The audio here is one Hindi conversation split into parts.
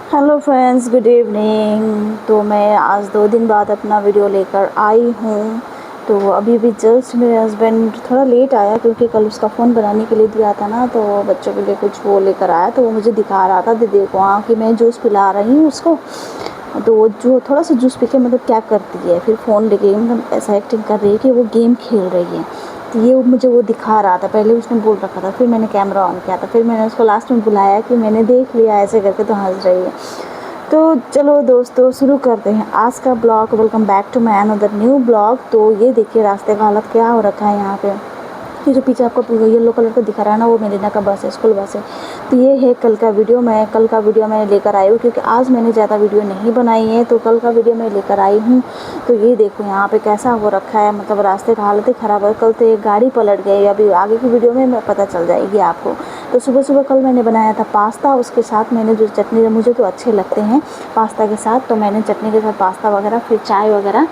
Hello friends, good evening. तो मैं आज 2 दिन बाद अपना वीडियो लेकर आई हूँ। तो अभी भी जस्ट मेरे हस्बैंड थोड़ा लेट आया क्योंकि कल उसका फ़ोन बनाने के लिए दिया था ना, तो बच्चों के लिए कुछ वो लेकर आया। तो वो मुझे दिखा रहा था, दीदी को, हाँ, कि मैं जूस पिला रही हूँ उसको। तो वो जो थोड़ा सा जूस पी के मतलब क्या करती है, फिर फ़ोन लेके मतलब ऐसा एक्टिंग कर रही है कि वो गेम खेल रही है। तो ये मुझे वो दिखा रहा था, पहले उसने बोल रखा था, फिर मैंने कैमरा ऑन किया था, फिर मैंने उसको लास्ट में बुलाया कि मैंने देख लिया ऐसे करके, तो हंस रही है। तो चलो दोस्तों, शुरू करते हैं आज का blog. Welcome back to my another new blog. तो ये देखिए रास्ते का हालत क्या हो रखा है यहाँ पे। ये जो पीछे आपको येलो कलर का दिखा रहा है ना, वो मेरीना का बस है, स्कूल बस है। तो ये है कल का वीडियो। कल का वीडियो मैं लेकर आई हूँ क्योंकि आज मैंने ज़्यादा वीडियो नहीं बनाई है, तो कल का वीडियो मैं लेकर आई हूँ। तो ये देखो यहाँ पे कैसा हो रखा है, मतलब रास्ते का हालत ही ख़राब है। कल तो एक गाड़ी पलट गई, अभी आगे की वीडियो में पता चल जाएगी आपको। तो सुबह सुबह कल मैंने बनाया था पास्ता, उसके साथ मैंने जो चटनी, मुझे तो अच्छे लगते हैं पास्ता के साथ, तो मैंने चटनी के साथ पास्ता वगैरह, फिर चाय वगैरह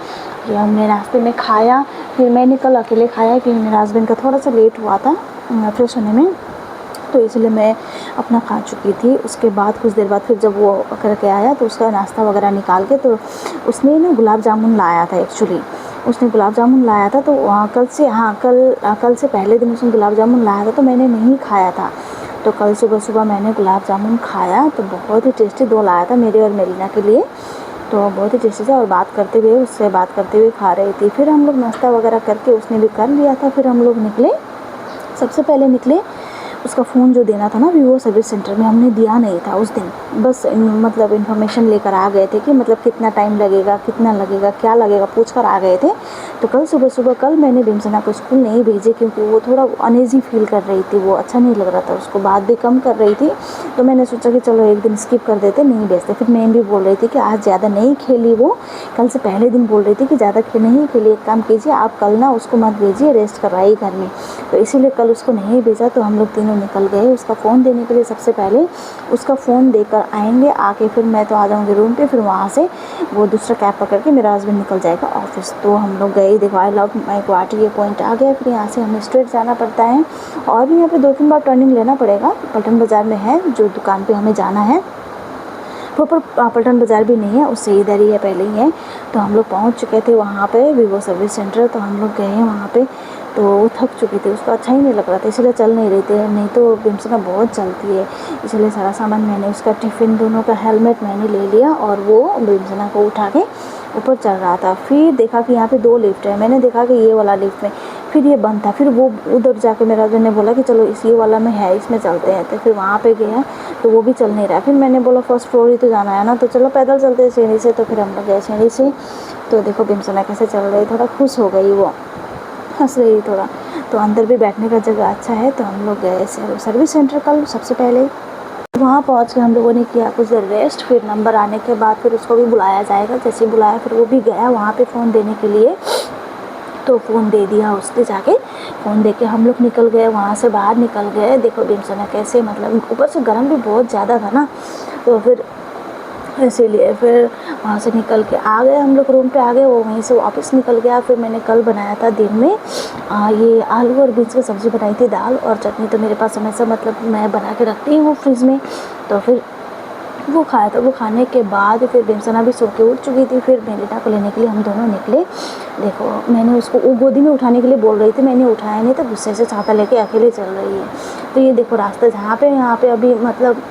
ये हमने नाश्ते में खाया। फिर मैंने कल अकेले खाया क्योंकि मेरे हस्बैंड का थोड़ा सा लेट हुआ था फ्रेश होने में, तो इसलिए मैं अपना खा चुकी थी। उसके बाद कुछ देर बाद फिर जब वो करके आया तो उसका नाश्ता वगैरह निकाल के, तो उसने ना गुलाब जामुन लाया था। एक्चुअली उसने गुलाब जामुन लाया था, तो कल से, हाँ, कल से पहले दिन उसने गुलाब जामुन लाया था, तो मैंने नहीं खाया था। तो कल सुबह सुबह मैंने गुलाब जामुन खाया, तो बहुत ही टेस्टी 2 लाया था मेरे और मेरीना के लिए। तो बहुत ही टेस्टी था, और उससे बात करते हुए खा रही थी। फिर हम लोग नाश्ता वगैरह करके, उसने भी कर लिया था, फिर हम लोग निकले। सबसे पहले निकले, उसका फ़ोन जो देना था ना वीवो सर्विस सेंटर में, हमने दिया नहीं था उस दिन। बस मतलब इन्फॉर्मेशन लेकर आ गए थे कि मतलब कितना टाइम लगेगा, कितना लगेगा, क्या लगेगा, पूछ कर आ गए थे। तो कल सुबह सुबह कल मैंने बिमसना को स्कूल नहीं भेजे क्योंकि वो थोड़ा अनईज़ी फ़ील कर रही थी, वो अच्छा नहीं लग रहा था उसको, बात भी कम कर रही थी। तो मैंने सोचा कि चलो एक दिन स्किप कर देते, नहीं भेजते। फिर मैं भी बोल रही थी कि आज ज़्यादा नहीं खेली वो, कल से पहले दिन बोल रही थी कि ज़्यादा नहीं खेली, एक काम कीजिए आप कल ना उसको मत भेजिए, रेस्ट करवाइए घर में। तो इसीलिए कल उसको नहीं भेजा। तो हम लोग तीनों निकल गए उसका फ़ोन देने के लिए। सबसे पहले उसका फ़ोन देकर आएंगे, आके फिर मैं तो आ जाऊँगी रूम पे, फिर वहाँ से वो दूसरा कैब पकड़ के मेरा हस्बैंड निकल जाएगा ऑफिस। तो हम लोग गए, देखो आई लव माई गुवाहाटी ये पॉइंट आ गया। फिर यहाँ से हमें स्ट्रेट जाना पड़ता है, और भी यहाँ पे 2-3 बार टर्निंग लेना पड़ेगा। पल्टन बाज़ार में है जो दुकान पे हमें जाना है, प्रॉपर पल्टन बाज़ार भी नहीं है, उससे इधर ही है, पहले ही है। तो हम लोग पहुंच चुके थे वहाँ पे वीवो सर्विस सेंटर। तो हम लोग गए हैं वहाँ पे, तो वो थक चुकी थी, उसको अच्छा ही नहीं लग रहा था, इसलिए चल नहीं रही थी। नहीं तो बिमसना बहुत चलती है, इसलिए सारा सामान मैंने, उसका टिफ़िन, दोनों का हेलमेट मैंने ले लिया, और वो बिमसना को उठा के ऊपर चढ़ रहा था। फिर देखा कि यहाँ पे 2 लिफ्ट है, मैंने देखा कि ये वाला लिफ्ट में, फिर ये बंद था। फिर वो उधर जाके मेरा हस्बैंड ने बोला कि चलो इस ये वाला में है, इसमें चलते हैं। तो फिर वहाँ पे गया, तो वो भी चल नहीं रहा। फिर मैंने बोला फर्स्ट फ्लोर ही तो जाना है ना, तो चलो पैदल चलते हैं सीढ़ी से। तो फिर हम लोग गए सीढ़ी से। तो देखो बिमसना कैसे चल रही, थोड़ा खुश हो गई वो, हंस रही थोड़ा। तो अंदर भी बैठने का जगह अच्छा है। तो हम लोग गए सर्विस सेंटर कल सबसे पहले। वहाँ पहुँच के हम लोगों ने किया कुछ देर रेस्ट। फिर नंबर आने के बाद फिर उसको भी बुलाया जाएगा, जैसे बुलाया फिर वो भी गया वहाँ पे फ़ोन देने के लिए। तो फ़ोन दे दिया उसने, जाके फ़ोन दे के हम लोग निकल गए, वहाँ से बाहर निकल गए। देखो बिमसना कैसे, मतलब ऊपर से गर्म भी बहुत ज़्यादा था ना, तो फिर इसीलिए फिर वहाँ से निकल के आ गए हम लोग, रूम पे आ गए। वो वहीं से वापस निकल गया। फिर मैंने कल बनाया था दिन में ये आलू और बीन्स की सब्ज़ी बनाई थी, दाल और चटनी तो मेरे पास हमेशा, मतलब मैं बना के रखती हूँ फ्रिज में। तो फिर वो खाया था। वो खाने के बाद फिर बिमसना भी सो के उठ चुकी थी। फिर मेरीना को लेने के लिए हम दोनों निकले। देखो मैंने उसको वो गोदी में उठाने के लिए बोल रही थी, मैंने उठाया नहीं, तो गुस्से से छाता लेके अकेले चल रही है। तो ये देखो रास्ता जहाँ पे, यहाँ पे अभी मतलब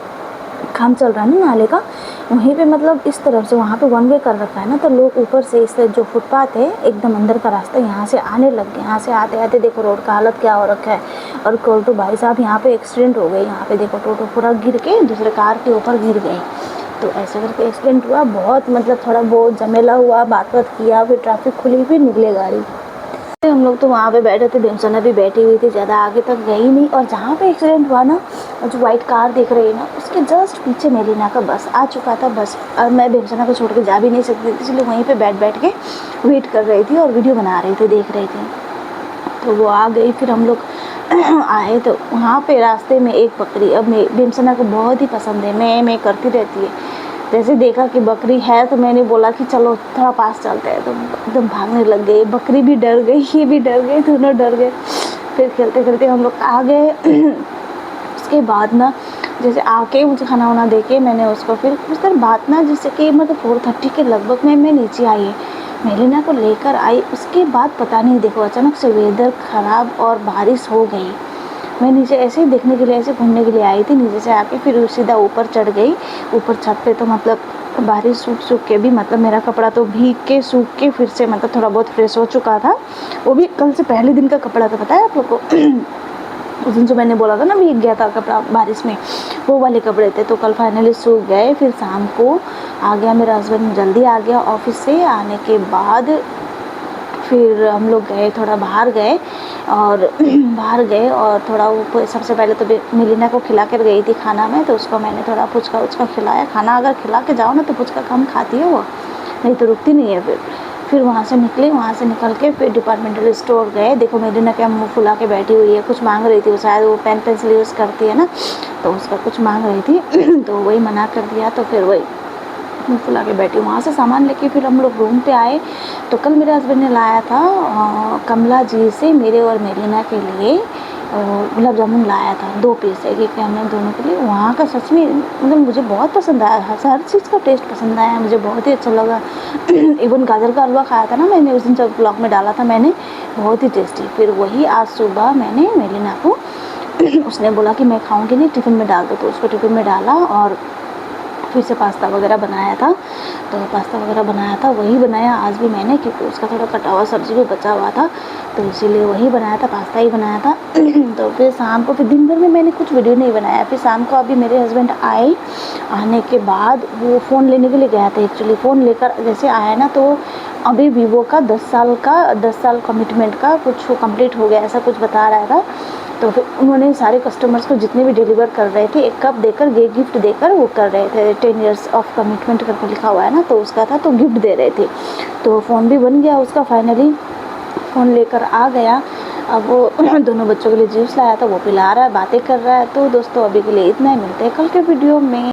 काम चल रहा है ना नाले का, वहीं पे मतलब इस तरफ से वहाँ पे वन वे कर रखा है ना, तो लोग ऊपर से इस जो फुटपाथ है एकदम अंदर का रास्ता, यहाँ से आने लग गए। यहाँ से आते आते देखो रोड का हालत क्या हो रखा है। और कल तो भाई साहब यहाँ पे एक्सीडेंट हो गए, यहाँ पे देखो टोटो पूरा गिर के दूसरे कार के ऊपर गिर गई। तो ऐसे करके एक्सीडेंट हुआ, बहुत मतलब थोड़ा बहुत झमेला हुआ, बात किया, फिर ट्रैफिक खुली, फिर निकले गाड़ी। हम लोग तो वहाँ पे बैठे थे, बिमसना भी बैठी हुई थी, ज़्यादा आगे तक गई नहीं। और जहाँ पे एक्सीडेंट हुआ ना, जो वाइट कार दिख रही है ना, उसके जस्ट पीछे मेरीना का बस आ चुका था। बस और मैं बिमसना को छोड़ के जा भी नहीं सकती थी, इसलिए वहीं पे बैठ के वेट कर रही थी और वीडियो बना रही थी, देख रही थी। तो वो आ गई, फिर हम लोग आए। तो वहाँ पे रास्ते में एक बकरी, अब बिमसना को बहुत ही पसंद है, मैं करती रहती है। जैसे देखा कि बकरी है, तो मैंने बोला कि चलो थोड़ा पास चलते हैं, तो एकदम भागने लग गई। बकरी भी डर गई, ये भी डर गई, दोनों डर गए। फिर खेलते खेलते हम लोग आ गए। उसके बाद ना जैसे आके मुझे खाना वाना दे के मैंने उसको फिर उस तरह बात ना, जैसे कि मतलब 4:30 के लगभग में मैं नीचे आई, मेलिना को लेकर आई। उसके बाद पता नहीं देखो अचानक से वेदर ख़राब और बारिश हो गई। मैं नीचे ऐसे ही देखने के लिए, ऐसे घूमने के लिए आई थी, नीचे से आके फिर सीधा ऊपर चढ़ गई। ऊपर छत पे तो मतलब बारिश सूख के भी, मतलब मेरा कपड़ा तो भीग के सूख के फिर से मतलब थोड़ा बहुत फ्रेश हो चुका था। वो भी कल से पहले दिन का कपड़ा था, पता है आप लोग को। उस दिन जो मैंने बोला था ना भीग गया था कपड़ा बारिश में, वो वाले कपड़े थे। तो कल फाइनली सूख गए। फिर शाम को आ गया मेरा हस्बैंड, जल्दी आ गया ऑफिस से। आने के बाद फिर हम लोग गए, थोड़ा बाहर गए और बाहर गए और थोड़ा वो सबसे पहले तो मेलिना को खिला कर गई थी खाना में, तो उसको मैंने थोड़ा फुचका उचका खिलाया। खाना अगर खिला के जाओ ना तो फुचका कम खाती है वो, नहीं तो रुकती नहीं है। फिर वहाँ से निकले, वहाँ से निकल के फिर डिपार्टमेंटल स्टोर गए। देखो मेलिना क्या मुँह फुला के बैठी हुई है, कुछ मांग रही थी वो, शायद वो पेन पेंसिल यूज़ करती है ना, तो उसका कुछ मांग रही थी। तो वही मना कर दिया, तो फिर वही मुँह फुला के बैठी। वहाँ से सामान लेके फिर हम लोग रूम पे आए। तो कल मेरे हस्बैंड ने लाया था कमला जी से मेरे और मेलिना के लिए गुलाब जामुन लाया था 2 पीस, एक हमें दोनों के लिए। वहाँ का सच में मतलब मुझे बहुत पसंद आया, हर चीज़ का टेस्ट पसंद आया, मुझे बहुत ही अच्छा लगा। इवन गाजर का हलवा खाया था ना मैंने उस दिन, जब ब्लॉग में डाला था मैंने, बहुत ही टेस्टी। फिर वही आज सुबह मैंने मेलिना को उसने बोला कि मैं खाऊंगी नहीं, टिफ़िन में डाल दो, तो उसको टिफ़िन में डाला और फिर से पास्ता वगैरह बनाया था। तो पास्ता वगैरह बनाया था, वही बनाया आज भी मैंने, क्योंकि उसका थोड़ा कटा हुआ सब्ज़ी भी बचा हुआ था, तो इसीलिए वही बनाया था, पास्ता ही बनाया था। तो फिर शाम को, फिर दिन भर में मैंने कुछ वीडियो नहीं बनाया। फिर शाम को अभी मेरे हस्बैंड आए, आने के बाद वो फ़ोन लेने के लिए गया था एक्चुअली। फ़ोन लेकर जैसे आया ना, तो अभी वीवो का 10 साल कमिटमेंट का कुछ कंप्लीट हो गया, ऐसा कुछ बता रहा था। तो फिर उन्होंने सारे कस्टमर्स को जितने भी डिलीवर कर रहे थे, एक कप देकर, ये गिफ्ट देकर वो कर रहे थे। 10 इयर्स ऑफ कमिटमेंट करके लिखा हुआ है ना, तो उसका था, तो गिफ्ट दे रहे थे। तो फ़ोन भी बन गया उसका, फाइनली फ़ोन लेकर आ गया। अब वो दोनों बच्चों के लिए जूस लाया था, वो पिला रहा है, बातें कर रहा है। तो दोस्तों अभी के लिए इतना ही, मिलते हैं कल के वीडियो में।